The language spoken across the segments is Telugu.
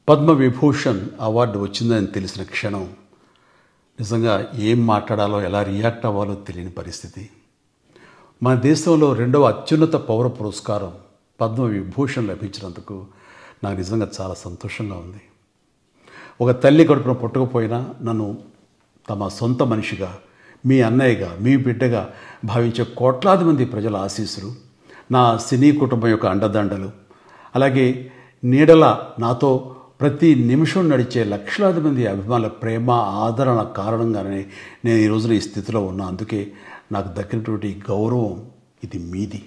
పద్మవిభూషణ్ అవార్డు వచ్చిందని తెలిసిన క్షణం నిజంగా ఏం మాట్లాడాలో ఎలా రియాక్ట్ అవ్వాలో తెలియని పరిస్థితి. మన దేశంలో 2వ అత్యున్నత పౌర పురస్కారం పద్మవిభూషణ్ లభించినందుకు నాకు నిజంగా చాలా సంతోషంగా ఉంది. ఒక తల్లి కడుపున పుట్టకపోయినా నన్ను తమ సొంత మనిషిగా, మీ అన్నయ్యగా, మీ బిడ్డగా భావించే కోట్లాది మంది ప్రజల ఆశీస్సులు, నా సినీ కుటుంబం యొక్క అండదండలు, అలాగే నీడల నాతో ప్రతి నిమిషం నడిచే లక్షలాది మంది అభిమానుల ప్రేమ, ఆదరణ కారణంగానే నేను ఈ రోజున ఈ స్థితిలో ఉన్నా. అందుకే నాకు దక్కినటువంటి గౌరవం ఇది మీది.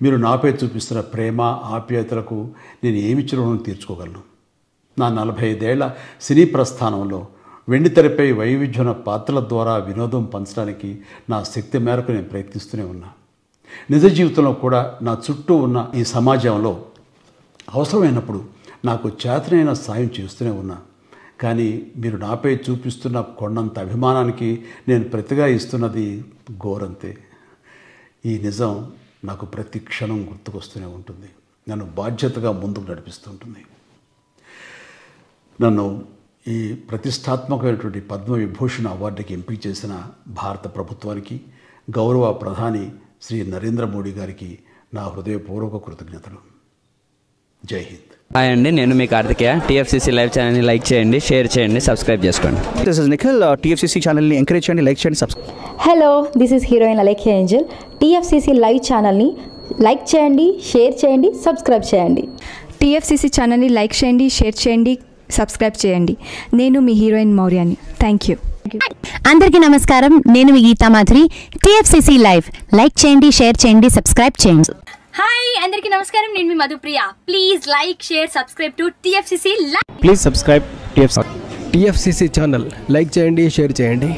మీరు నాపై చూపిస్తున్న ప్రేమ, ఆప్యాయతలకు నేను ఏమి రుణం తీర్చుకోగలను? నా 45 ఏళ్ల సినీ ప్రస్థానంలో వెండితెరపై వైవిధ్యమైన పాత్రల ద్వారా వినోదం పంచడానికి నా శక్తి మేరకు నేను ప్రయత్నిస్తూనే ఉన్నా. నిజ జీవితంలో కూడా నా చుట్టూ ఉన్న ఈ సమాజంలో అవసరమైనప్పుడు నాకు చేతనైన సాయం చేస్తూనే ఉన్నా. కానీ మీరు నాపై చూపిస్తున్న కొండంత అభిమానానికి నేను ప్రతిగా ఇస్తున్నది గోరంతే. ఈ నిజం నాకు ప్రతి క్షణం గుర్తుకొస్తూనే ఉంటుంది, నన్ను బాధ్యతగా ముందుకు నడిపిస్తుంటుంది. నన్ను ఈ ప్రతిష్టాత్మకమైనటువంటి పద్మవిభూషణ్ అవార్డుకి ఎంపిక చేసిన భారత ప్రభుత్వానికి, గౌరవ ప్రధాని శ్రీ నరేంద్ర మోడీ గారికి నా హృదయపూర్వక కృతజ్ఞతలు. జై హింద్. హాయ్ అండి, నేను మీ కార్తికేయ. TFCC లైవ్ ఛానల్ని లైక్ చేయండి, షేర్ చేయండి, సబ్స్క్రైబ్ చేసుకోండి. This is Nikhil. TFCC ఛానల్ని ఎంకరేజ్ చేయండి, లైక్ చేయండి, subscribe. Hello, this is heroine Alekhya Angel. TFCC live ఛానల్ని లైక్ చేయండి, షేర్ చేయండి, సబ్స్క్రైబ్ చేయండి. TFCC ఛానల్ని లైక్ చేయండి, షేర్ చేయండి, సబ్స్క్రైబ్ చేయండి. నేను మీ హీరోయిన్ మౌర్యాని. Thank you. అందరికీ నమస్కారం, నేను మీ Geetha Madhuri. TFCC live like చేయండి, షేర్ చేయండి, సబ్స్క్రైబ్ చేయండి. హాయ్ అందరికీ నమస్కారం, నేను మీ Madhupriya. Please like, share, subscribe to TFCC live. Please subscribe TFCC channel. Like చేయండి, షేర్ చేయండి.